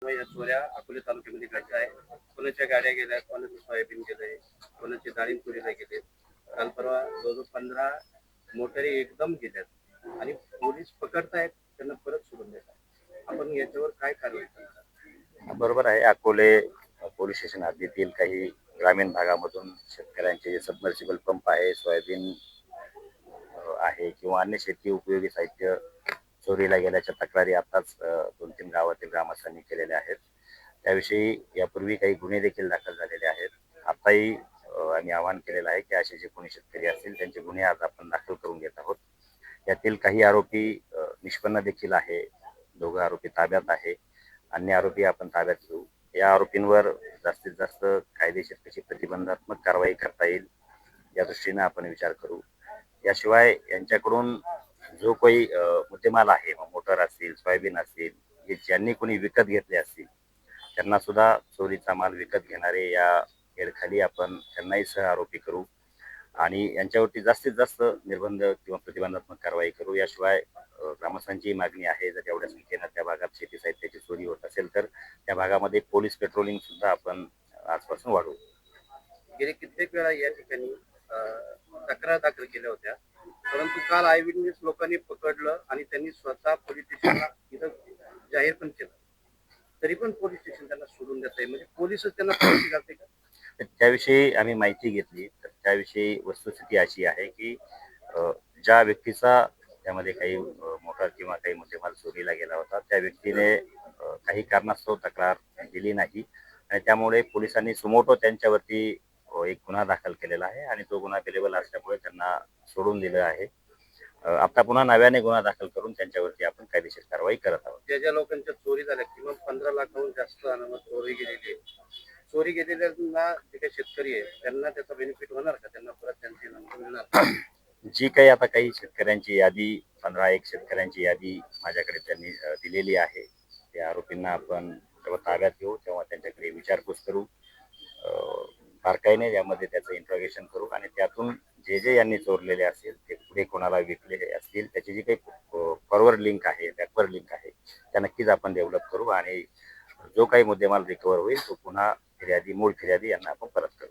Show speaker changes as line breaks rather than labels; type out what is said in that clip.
त्यामुळे या चोऱ्या अकोले तालुक्यामध्ये घडल्या आहे. कोणाच्या गाड्या गेल्या, कोणाचं सोयाबीन गेलंय, कोणाचे डाळिंब चोरीला गेले. काल परवा जवळजवळ 15 मोटारी एकदम गेल्यात आणि पोलीस पकडतायत, त्यांना परत सोडून देतात. आपण याच्यावर काय कारवाई करणार?
बरोबर आहे. अकोले पोलीस स्टेशन हद्दीतील काही ग्रामीण भागामधून शेतकऱ्यांचे जे सबमर्सिबल पंप आहे, सोयाबीन आहे किंवा अन्य शेती उपयोगी साहित्य चोरीला गेल्याच्या तक्रारी आताच 2-3 गावातील ग्रामस्थांनी केलेल्या आहेत. त्याविषयी यापूर्वी काही गुन्हे देखील दाखल झालेले आहेत. आताही आम्ही आवाहन केलेलं आहे की असे जे कोणी शेतकरी असतील त्यांचे गुन्हे आज आपण दाखल करून घेत आहोत. यातील काही आरोपी निष्पन्न देखील आहे. 2 आरोपी ताब्यात आहे. अन्य आरोपी आपण ताब्यात घेऊ. या आरोपींवर जास्तीत जास्त कायदेशीर कशी प्रतिबंधात्मक कारवाई करता येईल या दृष्टीने आपण विचार करू. याशिवाय यांच्याकडून जो काही मुद्देमाल आहे, मोटर असतील, सोयाबीन असतील, हे ज्यांनी कोणी विकत घेतले असतील त्यांना सुद्धा चोरीचा माल विकत घेणारे या हेडखाली आपण त्यांनाही सह आरोपी करू आणि यांच्यावरती जास्तीत जास्त निर्बंध किंवा प्रतिबंधात्मक कारवाई करू. याशिवाय ग्रामस्थांची मागणी आहे, जर एवढ्या संख्येनं त्या भागात शेती साहित्याची चोरी होत असेल तर त्या भागामध्ये पोलीस पेट्रोलिंग सुद्धा आपण आजपासून वाढवू.
गेले कित्येक वेळा या ठिकाणी तक्रार दाखल केल्या होत्या, परंतु काल आय विटनेस लोकांनी पकडलं आणि त्यांनी स्वतः पोलीस स्टेशनला इथं जाहीर पण केलं. तरी पण पोलीस स्टेशन त्यांना सोडून देत आहे, म्हणजे पोलीसच त्यांना फाशी घालते का?
त्याविषयी आम्ही माहिती घेतली, तर त्याविषयी वस्तुस्थिती अशी आहे की ज्या व्यक्तीचा त्यामध्ये काही मोटार किंवा काही मुद्देमाल चोरीला गेला होता त्या व्यक्तीने काही कारणास्तव तक्रार दिली नाही आणि त्यामुळे पोलिसांनी सुमोटो त्यांच्यावरती एक गुन्हा दाखल केलेला आहे आणि तो गुन्हा पेलेबल असल्यामुळे त्यांना सोडून दिलं आहे. आता पुन्हा नव्याने गुन्हा दाखल करून त्यांच्यावरती आपण कायदेशीर कारवाई करत आहोत.
ज्या ज्या लोकांच्या चोरी झाल्या किंवा 15 लाखाहून जास्त अनामत चोरी गेलेली आहे, चोरी गेलेल्यांना जे काही शेतकरी आहे त्यांना त्याचा बेनिफिट होणार का? त्यांना परत त्यांचे नंतर मिळणार?
जी काही आता काही शेतकऱ्यांची यादी 15-1 शेतकऱ्यांची यादी माझ्याकडे त्यांनी दिलेली आहे. त्या आरोपींना आपण जेव्हा ताब्यात घेऊ तेव्हा त्यांच्याकडे विचारपूस करू, बारकाईने यामध्ये त्याचं इंट्रोगेशन करू आणि त्यातून जे जे यांनी चोरलेले असेल ते पुढे कोणाला विकलेले असतील त्याची जी काही फॉरवर्ड लिंक आहे, बॅकवर्ड लिंक आहे, त्या नक्कीच आपण डेव्हलप करू आणि जो काही मुद्देमाल रिकवर होईल तो पुन्हा मूळ फिर्यादी यांना आपण परत करू.